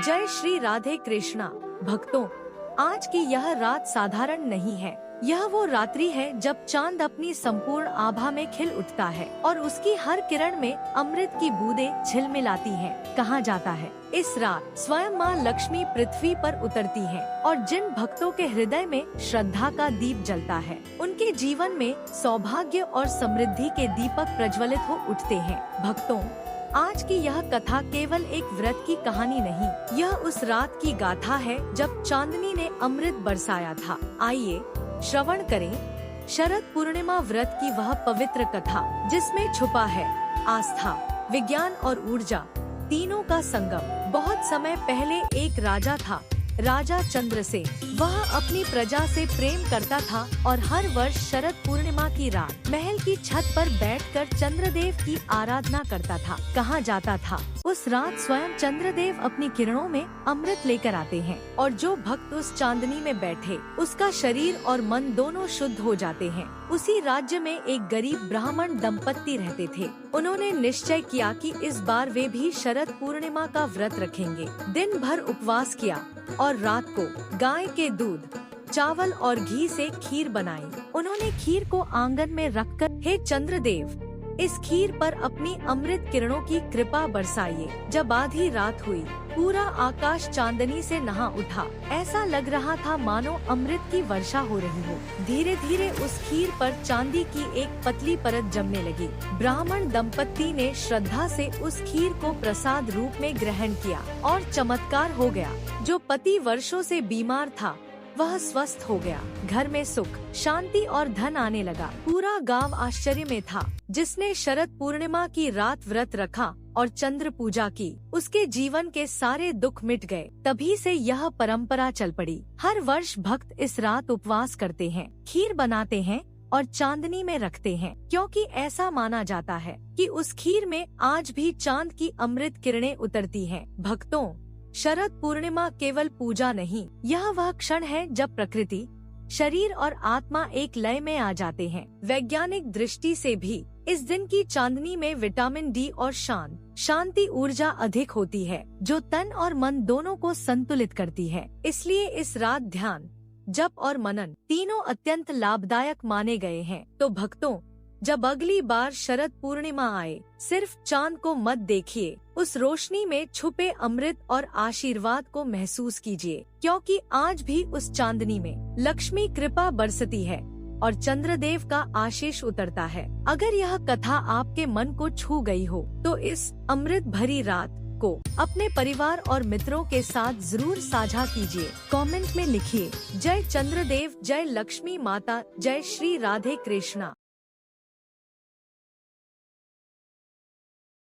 जय श्री राधे कृष्णा। भक्तों, आज की यह रात साधारण नहीं है। यह वो रात्रि है जब चांद अपनी संपूर्ण आभा में खिल उठता है और उसकी हर किरण में अमृत की बूंदें झिलमिलाती हैं। कहा जाता है इस रात स्वयं माँ लक्ष्मी पृथ्वी पर उतरती हैं और जिन भक्तों के हृदय में श्रद्धा का दीप जलता है, उनके जीवन में सौभाग्य और समृद्धि के दीपक प्रज्वलित हो उठते हैं। भक्तों, आज की यह कथा केवल एक व्रत की कहानी नहीं, यह उस रात की गाथा है जब चांदनी ने अमृत बरसाया था। आइए श्रवण करें शरद पूर्णिमा व्रत की वह पवित्र कथा, जिसमें छुपा है आस्था, विज्ञान और ऊर्जा तीनों का संगम। बहुत समय पहले एक राजा था, राजा चंद्रसेन। वह अपनी प्रजा से प्रेम करता था और हर वर्ष शरद पूर्णिमा की रात महल की छत पर बैठकर चंद्रदेव की आराधना करता था। कहा जाता था उस रात स्वयं चंद्रदेव अपनी किरणों में अमृत लेकर आते हैं और जो भक्त उस चांदनी में बैठे, उसका शरीर और मन दोनों शुद्ध हो जाते हैं। उसी राज्य में एक गरीब ब्राह्मण दंपत्ति रहते थे। उन्होंने निश्चय किया कि इस बार वे भी शरद पूर्णिमा का व्रत रखेंगे। दिन भर उपवास किया और रात को गाय के दूध, चावल और घी से खीर बनाई। उन्होंने खीर को आंगन में रखकर, हे चंद्रदेव, इस खीर पर अपनी अमृत किरणों की कृपा बरसाइए। जब आधी रात हुई, पूरा आकाश चांदनी से नहा उठा। ऐसा लग रहा था मानो अमृत की वर्षा हो रही हो। धीरे धीरे उस खीर पर चांदी की एक पतली परत जमने लगी। ब्राह्मण दंपत्ति ने श्रद्धा से उस खीर को प्रसाद रूप में ग्रहण किया और चमत्कार हो गया। जो पति वर्षों से बीमार था, वह स्वस्थ हो गया। घर में सुख, शांति और धन आने लगा। पूरा गांव आश्चर्य में था। जिसने शरद पूर्णिमा की रात व्रत रखा और चंद्र पूजा की, उसके जीवन के सारे दुख मिट गए। तभी से यह परंपरा चल पड़ी। हर वर्ष भक्त इस रात उपवास करते हैं, खीर बनाते हैं और चांदनी में रखते हैं, क्योंकि ऐसा माना जाता है कि उस खीर में आज भी चांद की अमृत किरणें उतरती हैं। भक्तों, शरद पूर्णिमा केवल पूजा नहीं, यह वह क्षण है जब प्रकृति, शरीर और आत्मा एक लय में आ जाते हैं। वैज्ञानिक दृष्टि से भी इस दिन की चांदनी में विटामिन डी और शांति ऊर्जा अधिक होती है, जो तन और मन दोनों को संतुलित करती है। इसलिए इस रात ध्यान, जप और मनन तीनों अत्यंत लाभदायक माने गए हैं। तो भक्तों, जब अगली बार शरद पूर्णिमा आए, सिर्फ चांद को मत देखिए, उस रोशनी में छुपे अमृत और आशीर्वाद को महसूस कीजिए, क्योंकि आज भी उस चांदनी में लक्ष्मी कृपा बरसती है और चंद्रदेव का आशीष उतरता है। अगर यह कथा आपके मन को छू गई हो, तो इस अमृत भरी रात को अपने परिवार और मित्रों के साथ जरूर साझा कीजिए। कमेंट में लिखिए, जय चंद्रदेव, जय लक्ष्मी माता, जय श्री राधे कृष्णा।